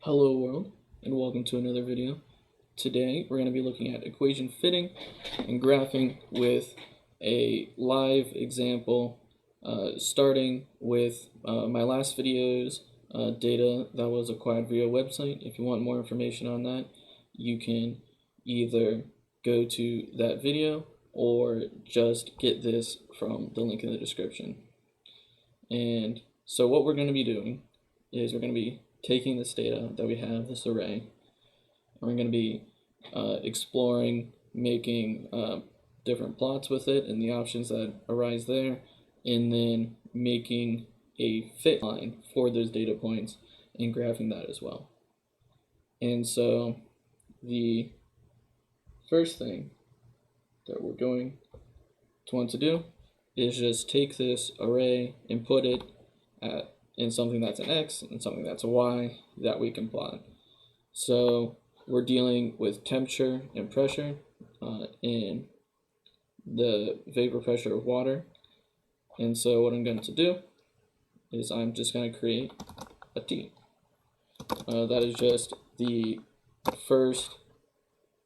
Hello world, and welcome to another video. Today we're going to be looking at equation fitting and graphing with a live example, starting with my last video's data that was acquired via website. If you want more information on that, you can either go to that video or just get this from the link in the description. And so what we're going to be doing is we're going to be taking this data that we have, this array, and we're going to be exploring making different plots with it and the options that arise there, and then making a fit line for those data points and graphing that as well. And so the first thing that we're going to want to do is just take this array and put it in something that's an X and something that's a Y that we can plot. So we're dealing with temperature and pressure in the vapor pressure of water. And so what I'm going to do is I'm just going to create a T. That is just the first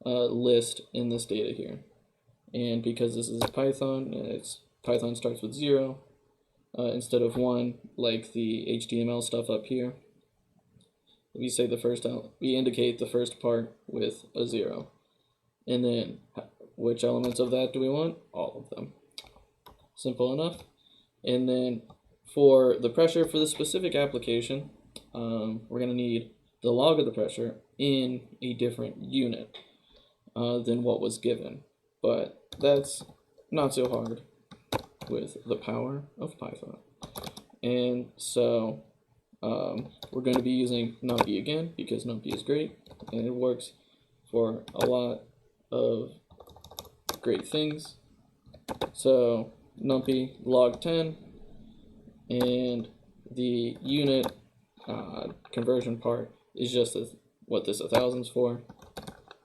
list in this data here. And because this is Python, Python starts with 0 instead of 1, like the HTML stuff up here. We say we indicate the first part with a 0. And then which elements of that do we want? All of them. Simple enough. And then for the pressure for the specific application, we're going to need the log of the pressure in a different unit than what was given. But that's not so hard with the power of Python. And so we're going to be using NumPy again because NumPy is great and it works for a lot of great things. So NumPy log 10, and the unit conversion part is just what this 1,000 is for.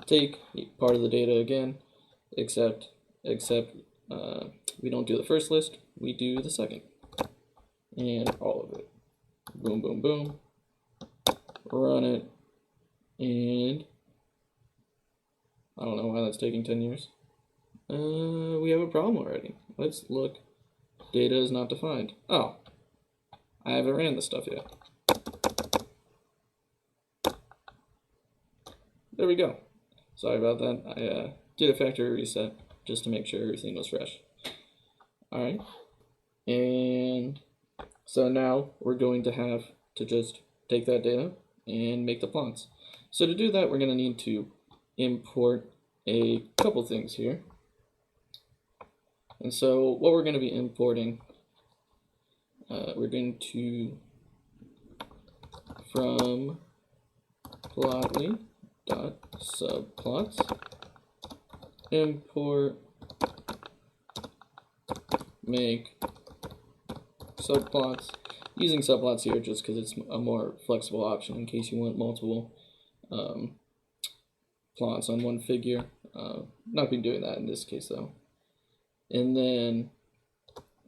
Take part of the data again, except we don't do the first list, we do the second. And all of it. Boom, boom, boom. Run it. And I don't know why that's taking 10 years. We have a problem already. Let's look. Data is not defined. Oh, I haven't ran this stuff yet. There we go. Sorry about that. I did a factory reset just to make sure everything was fresh. Alright. And so now we're going to have to just take that data and make the plots. So to do that, we're going to need to import a couple things here. And so what we're going to be importing, we're going to, from plotly.subplots, import make subplots, using subplots here just because it's a more flexible option in case you want multiple plots on one figure. Not been doing that in this case though. And then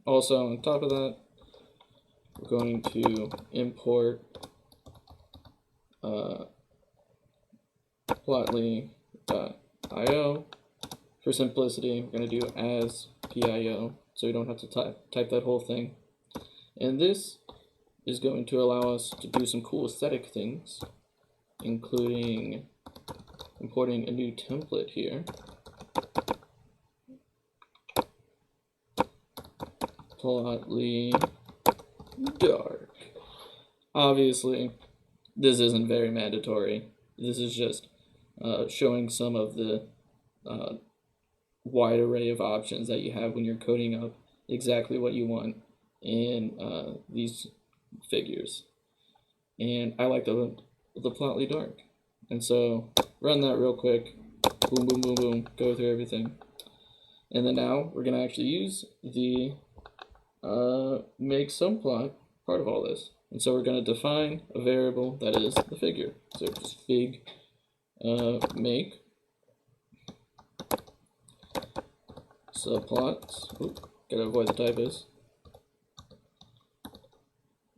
also on top of that, we're going to import plotly.io. For simplicity, we're going to do as PIO, so we don't have to type that whole thing. And this is going to allow us to do some cool aesthetic things, including importing a new template here. Plotly dark. Obviously, this isn't very mandatory. This is just showing some of the wide array of options that you have when you're coding up exactly what you want in these figures. And I like the Plotly dark. And so run that real quick. Boom, boom, boom, boom. Go through everything. And then now we're going to actually use the make subplot part of all this. And so we're going to define a variable that is the figure. So just fig make subplots. Oop, gotta avoid the typos.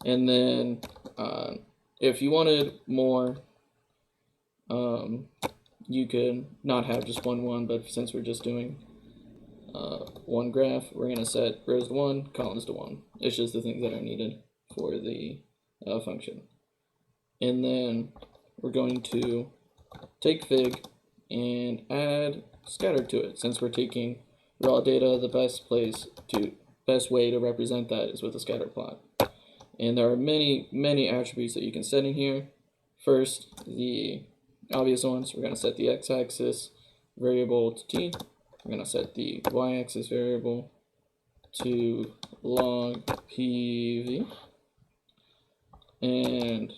And then if you wanted more You could not have just one, but since we're just doing one graph, we're going to set rows to 1, columns to 1. It's just the things that are needed for the function. And then we're going to take fig and add scatter to it. Since we're taking raw data, the best way to represent that is with a scatter plot. And there are many attributes that you can set in here. First, the obvious ones, we're going to set the x-axis variable to t. We're going to set the y-axis variable to log PV. And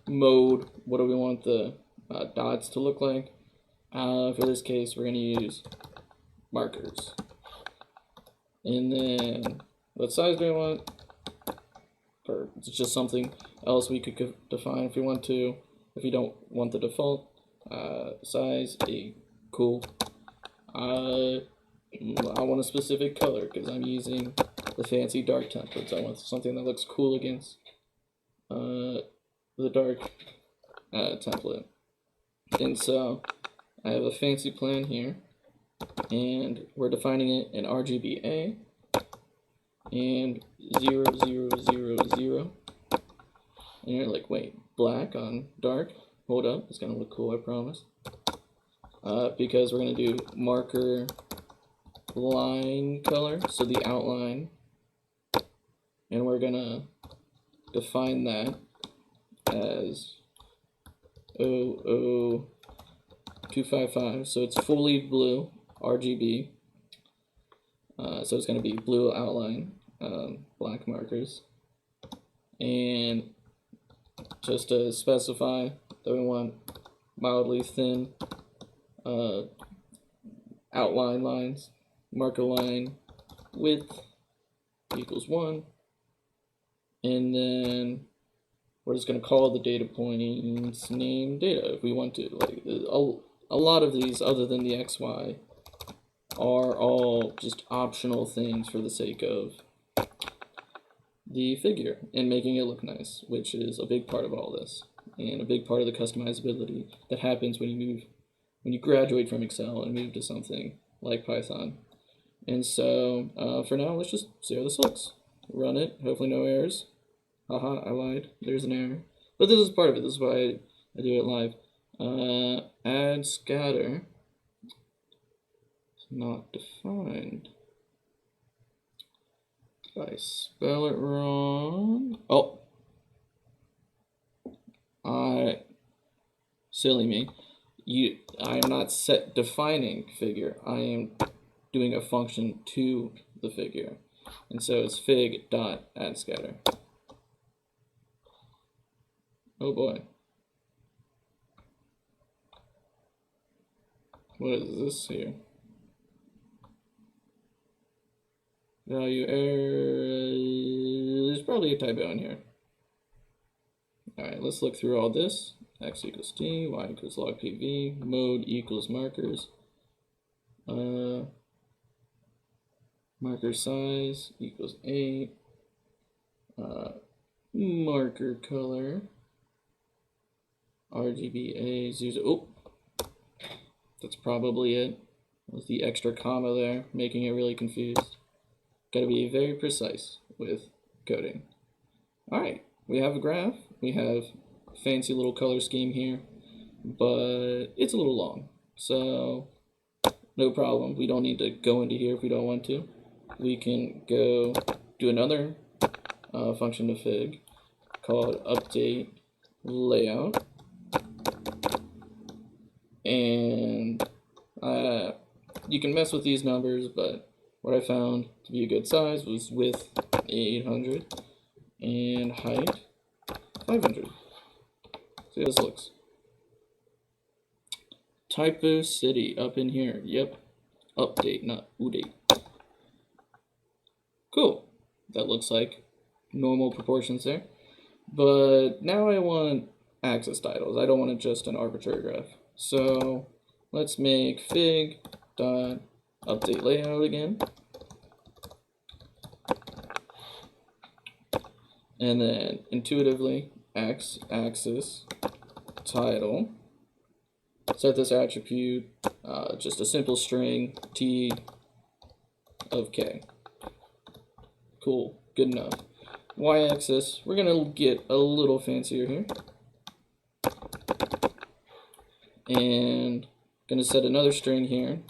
mode, what do we want the dots to look like? For this case, we're going to use markers. And then what size do we want? Or it's just something else we could define if we want to. If you don't want the default size, cool. I want a specific color because I'm using the fancy dark templates. I want something that looks cool against the dark template. And so I have a fancy plan here, and we're defining it in RGBA and 0, 0, 0, 0. And you're like, wait, black on dark? Hold up, it's gonna look cool, I promise. Because we're gonna do marker line color, so the outline, and we're gonna define that as 00255, so it's fully blue, RGB. So it's going to be blue outline, black markers. And just to specify that we want mildly thin outline lines, marker line width equals 1. And then we're just going to call the data points name data if we want to. Like a lot of these, other than the XY, are all just optional things for the sake of the figure and making it look nice, which is a big part of all this, and a big part of the customizability that happens when you graduate from Excel and move to something like Python. And so for now, let's just see how this looks. Run it, hopefully no errors. Haha, I lied, there's an error. But this is part of it, this is why I do it live. Add scatter. It's not defined. Did I spell it wrong? Oh. Silly me. I am not defining figure. I am doing a function to the figure. And so it's fig dot add scatter. Oh boy. What is this here? Value error. There's probably a typo in here. Alright, let's look through all this. X equals t, y equals log PV, mode equals markers. Marker size equals 8. Marker color. RGBA 0. Oh, that's probably it. With the extra comma there, making it really confused. Gotta be very precise with coding. Alright, we have a graph. We have a fancy little color scheme here, but it's a little long. So, no problem. We don't need to go into here if we don't want to. We can go do another function to fig called update layout. And you can mess with these numbers, but what I found to be a good size was width 800 and height 500. See how this looks. Typo city up in here. Yep. Update, not udate. Cool. That looks like normal proportions there. But now I want axis titles. I don't want it just an arbitrary graph. So let's make fig dot update layout again. And then intuitively x axis title set this attribute just a simple string t of k. Cool, good enough. Y-axis, we're gonna get a little fancier here, and gonna set another string here,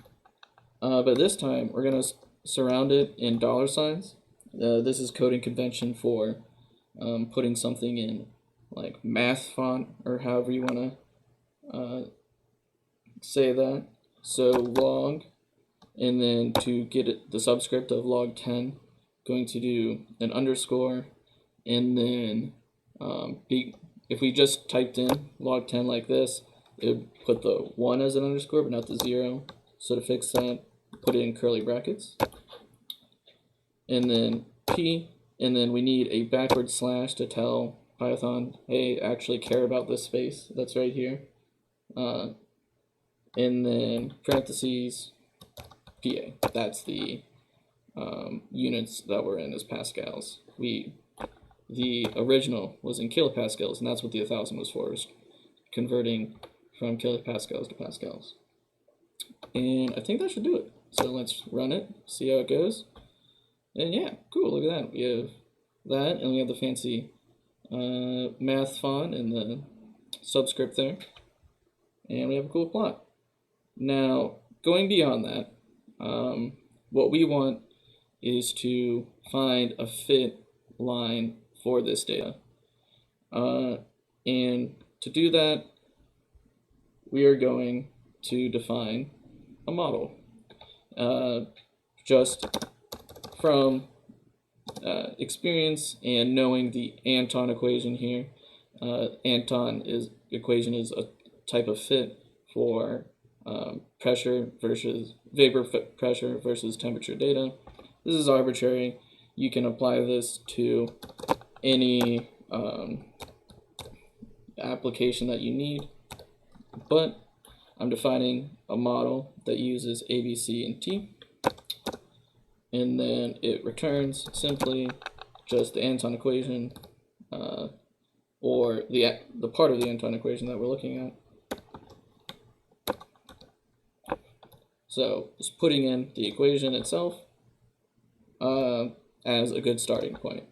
but this time we're gonna surround it in $signs. This is coding convention for putting something in like math font, or however you want to say that. So log, and then to get it, the subscript of log 10, going to do an underscore, and then if we just typed in log 10 like this, it would put the 1 as an underscore but not the 0. So to fix that, put it in curly brackets, and then p, and then we need a backward slash to tell Python, hey, actually care about this space that's right here, and then parentheses PA. That's the units that we're in as pascals. The original was in kilopascals, and that's what the 1000 was for, is converting from kilopascals to pascals. And I think that should do it. So let's run it, see how it goes. And yeah, cool, look at that. We have that, and we have the fancy math font and the subscript there. And we have a cool plot. Now, going beyond that, what we want is to find a fit line for this data. And to do that, we are going to define a model. Just from experience and knowing the Anton equation here, Anton equation is a type of fit for pressure versus vapor pressure versus temperature data. This is arbitrary. You can apply this to any application that you need, but I'm defining a model that uses A, B, C, and T, and then it returns simply just the Anton equation, or the part of the Anton equation that we're looking at. So just putting in the equation itself as a good starting point.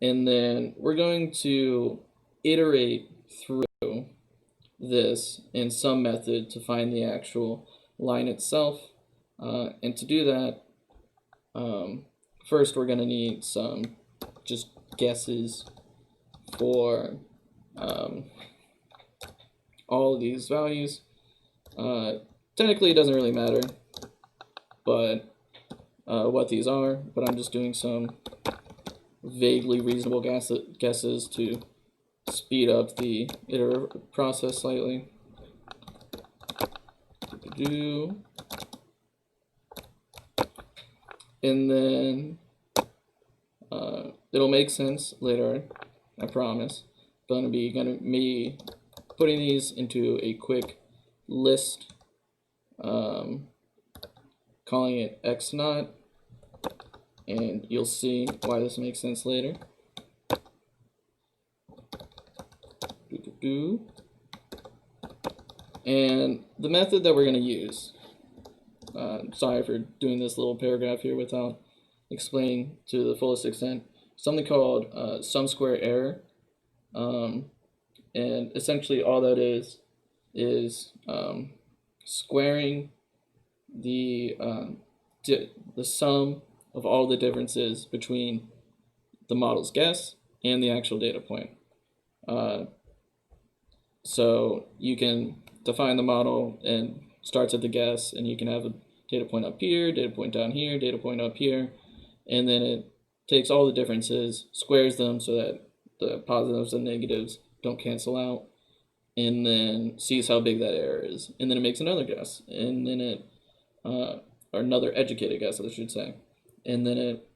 And then we're going to iterate through this in some method to find the actual line itself. And to do that, first we're going to need some just guesses for all of these values. Technically it doesn't really matter but what these are, but I'm just doing some vaguely reasonable guesses to speed up the iterative process slightly. And then it'll make sense later, I promise. But I'm gonna be putting these into a quick list, calling it x naught, and you'll see why this makes sense later. And the method that we're going to use, sorry for doing this little paragraph here without explaining to the fullest extent, something called sum square error. And essentially all that is squaring the sum of all the differences between the model's guess and the actual data point. So you can define the model and starts at the guess, and you can have a data point up here, data point down here, data point up here, and then it takes all the differences, squares them so that the positives and negatives don't cancel out, and then sees how big that error is, and then it makes another guess, and then it or another educated guess, I should say, and then it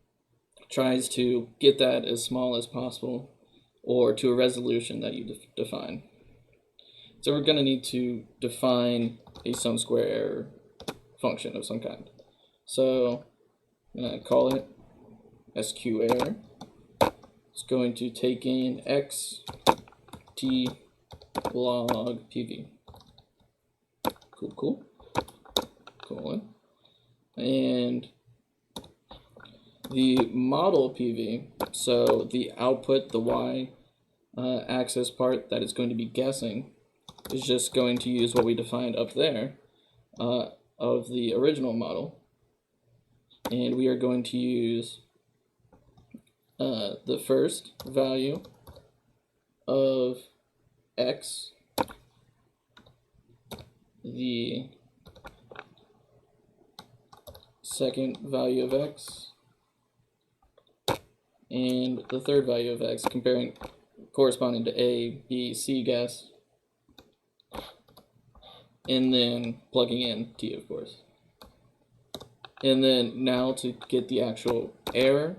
tries to get that as small as possible or to a resolution that you define. So we're going to need to define a sum square error function of some kind. So I'm going to call it sqerror. It's going to take in x t log pv. cool, colon, and the model PV, so the output, the Y axis part that it's going to be guessing, is just going to use what we defined up there of the original model, and we are going to use the first value of X, the second value of X, and the third value of X, corresponding to A, B, C guess, and then plugging in T, of course. And then now to get the actual error,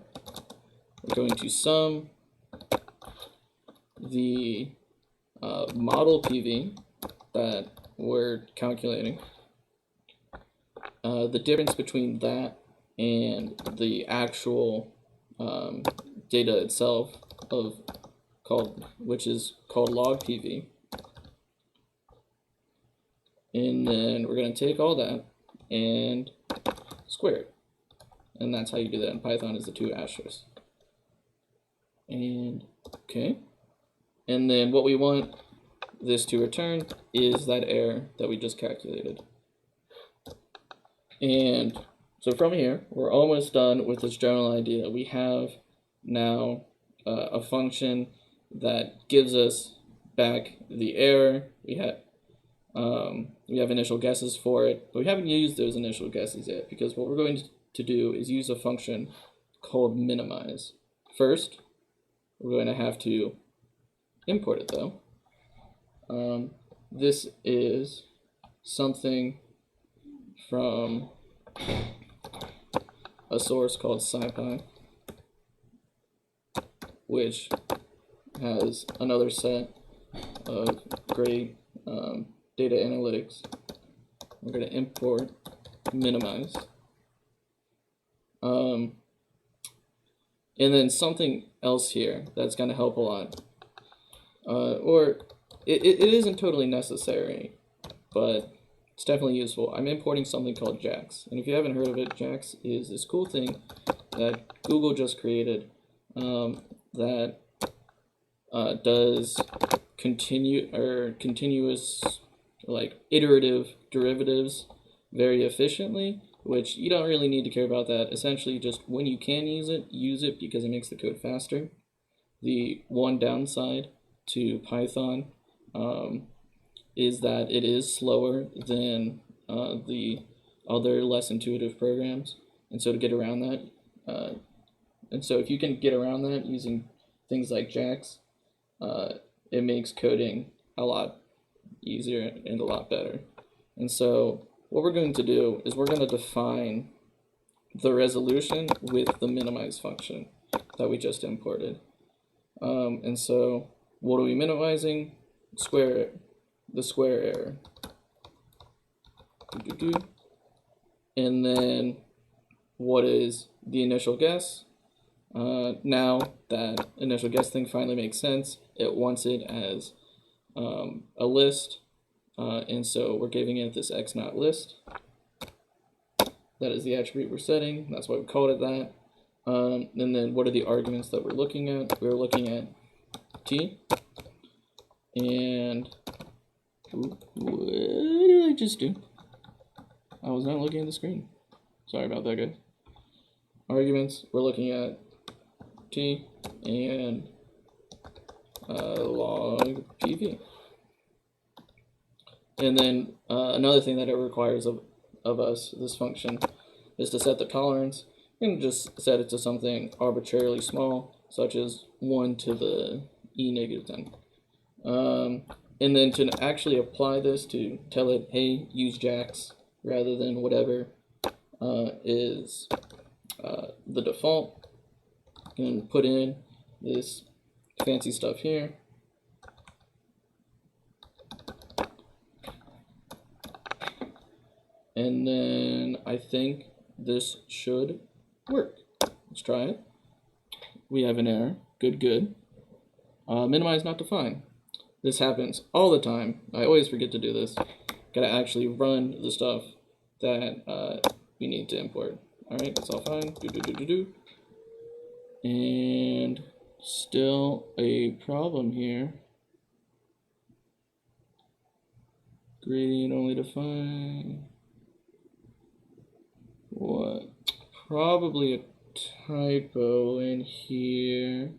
we're going to sum the model PV that we're calculating, the difference between that and the actual data itself which is called log PV. And then we're going to take all that and square it. And that's how you do that in Python, is the 2 asterisks. And okay. And then what we want this to return is that error that we just calculated. And so from here, we're almost done with this general idea. We have now a function that gives us back the error. We have initial guesses for it, but we haven't used those initial guesses yet, because what we're going to do is use a function called minimize. First, we're going to have to import it though. This is something from a source called SciPy, which has another set of great data analytics. We're going to import minimize. And then something else here that's going to help a lot. Or it isn't totally necessary, but it's definitely useful. I'm importing something called JAX. And if you haven't heard of it, JAX is this cool thing that Google just created that does continuous, like iterative derivatives very efficiently, which you don't really need to care about that. Essentially, just when you can use it because it makes the code faster. The one downside to Python is that it is slower than the other less intuitive programs, and so to get around that, and so if you can get around that using things like JAX, it makes coding a lot easier and a lot better. And so what we're going to do is we're going to define the resolution with the minimize function that we just imported. And so what are we minimizing? The square error. And then what is the initial guess? Now that initial guess thing finally makes sense, it wants it as a list, and so we're giving it this x not list. That is the attribute we're setting. That's why we called it that. And then what are the arguments that we're looking at? We're looking at t. And what did I just do? I was not looking at the screen. Sorry about that, guys. Arguments, we're looking at t and log PV. And then another thing that it requires of us, this function, is to set the tolerance. You can just set it to something arbitrarily small, such as 1 to the e negative 10. And then to actually apply this, to tell it, hey, use JAX rather than whatever is the default, you can put in this fancy stuff here. And then I think this should work. Let's try it. We have an error. Good. Minimize not defined. This happens all the time. I always forget to do this gotta actually run the stuff that we need to import. All right, that's all fine. And still a problem here. Gradient only define. What? Probably a typo in here.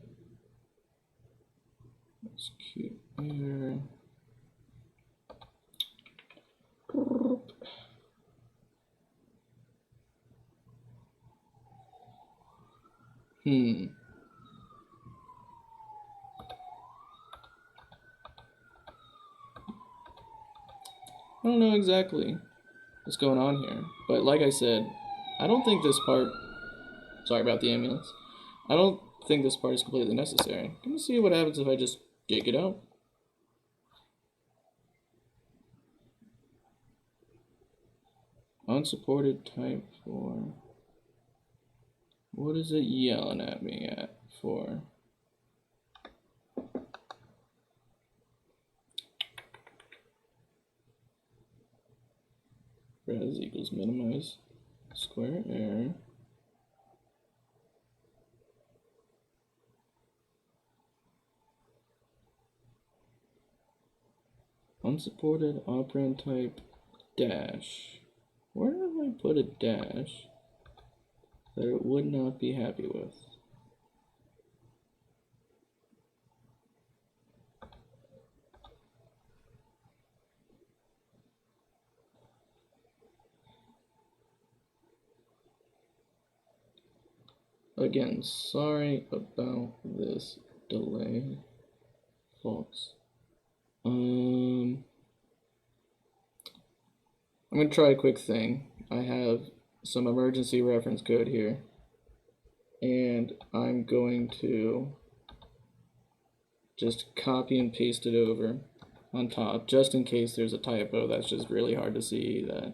Execute error. I don't know exactly what's going on here, but like I said, I don't think this part, sorry about the ambulance, I don't think this part is completely necessary. I'm gonna see what happens if I just dig it out. Unsupported type 4. What is it yelling at me for? Res equals minimize square error. Unsupported operand type dash. Where do I put a dash that it would not be happy with? Again, sorry about this delay, folks. I'm gonna try a quick thing. I have some emergency reference code here, and I'm going to just copy and paste it over on top, just in case there's a typo that's just really hard to see, that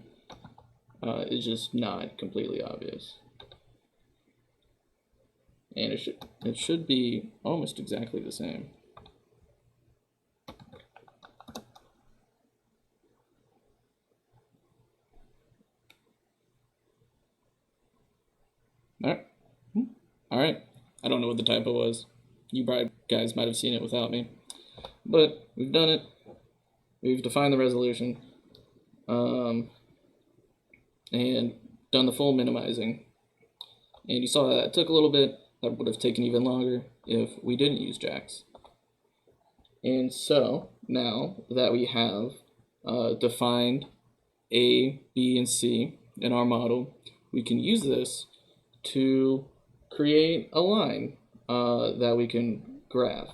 is just not completely obvious. And it should be almost exactly the same. All right. I don't know what the typo was. You guys might have seen it without me, but we've done it. We've defined the resolution, and done the full minimizing. And you saw that it took a little bit. That would have taken even longer if we didn't use JAX. And so now that we have defined A, B, and C in our model, we can use this to create a line that we can graph.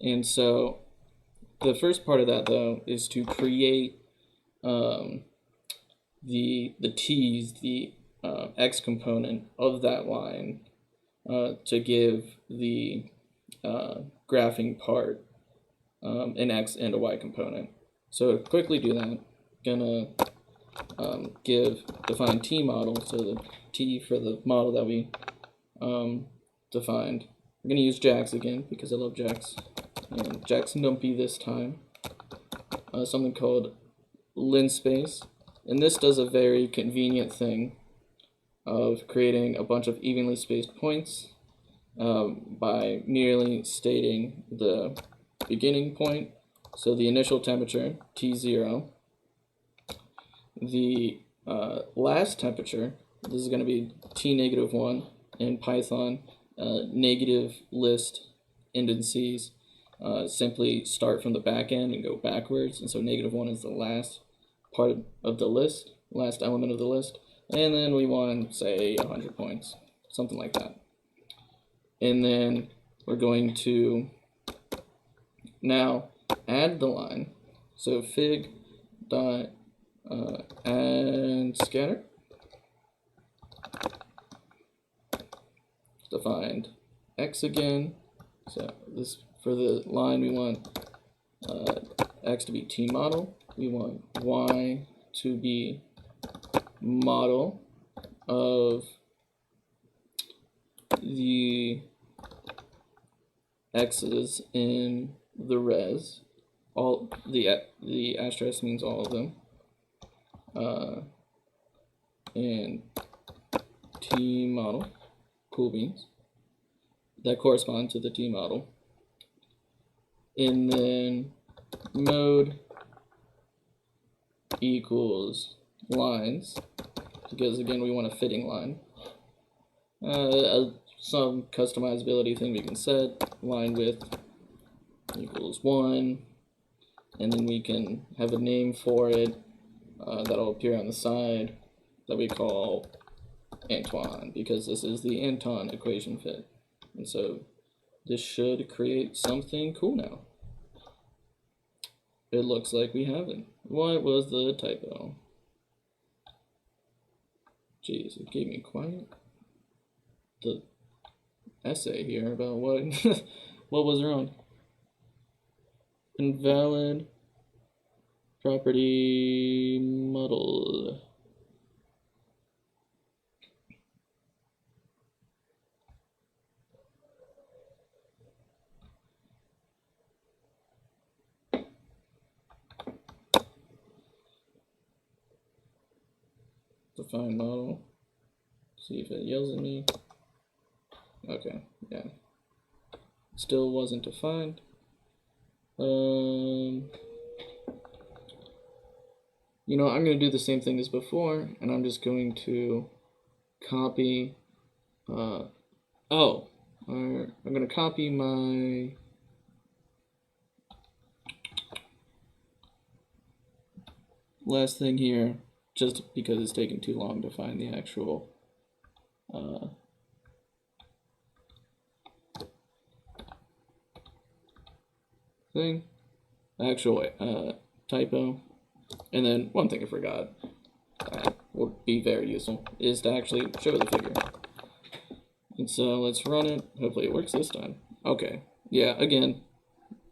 And so the first part of that, though, is to create the t's, the x component of that line, to give the graphing part an x and a y component. So to quickly do that, gonna define t model, so the t for the model that we defined. I'm gonna use JAX again because I love JAX, and JAX numpy this time. Something called Linspace, and this does a very convenient thing of creating a bunch of evenly spaced points by merely stating the beginning point, so the initial temperature, T0, the last temperature, this is going to be T-1 in Python. Negative list indices simply start from the back end and go backwards, and so -1 is the last part of the list, last element of the list, and then we want, say, 100 points, something like that. And then we're going to now add the line, so fig dot add scatter, defined x again, so this, for the line we want x to be t model, we want y to be model of the x's in the res, all the asterisk means all of them, and T model, cool beans, that correspond to the T model. And then mode equals lines, because again we want a fitting line. Some customizability thing we can set, line width equals 1, and then we can have a name for it that'll appear on the side that we call Antoine, because this is the Anton equation fit. And so this should create something cool now. It looks like we have it. What was the typo? Jeez, it gave me quite the essay here about what what was wrong. Invalid property muddled. Define model. See if it yells at me. Okay, yeah. Still wasn't defined. You know, I'm going to do the same thing as before, and I'm just going to copy. I'm going to copy my last thing here, just because it's taking too long to find the actual typo. And then one thing I forgot would be very useful is to actually show the figure. And so let's run it. Hopefully it works this time. Okay. Yeah, again,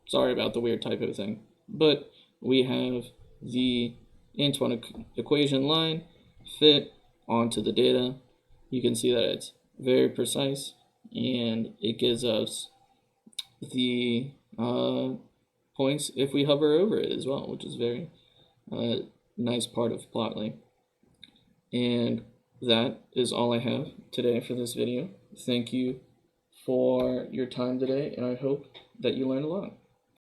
sorry about the weird typo thing. But we have the Antoine equation line fit onto the data. You can see that it's very precise, and it gives us the points if we hover over it as well, which is very nice part of Plotly. And that is all I have today for this video. Thank you for your time today, and I hope that you learned a lot.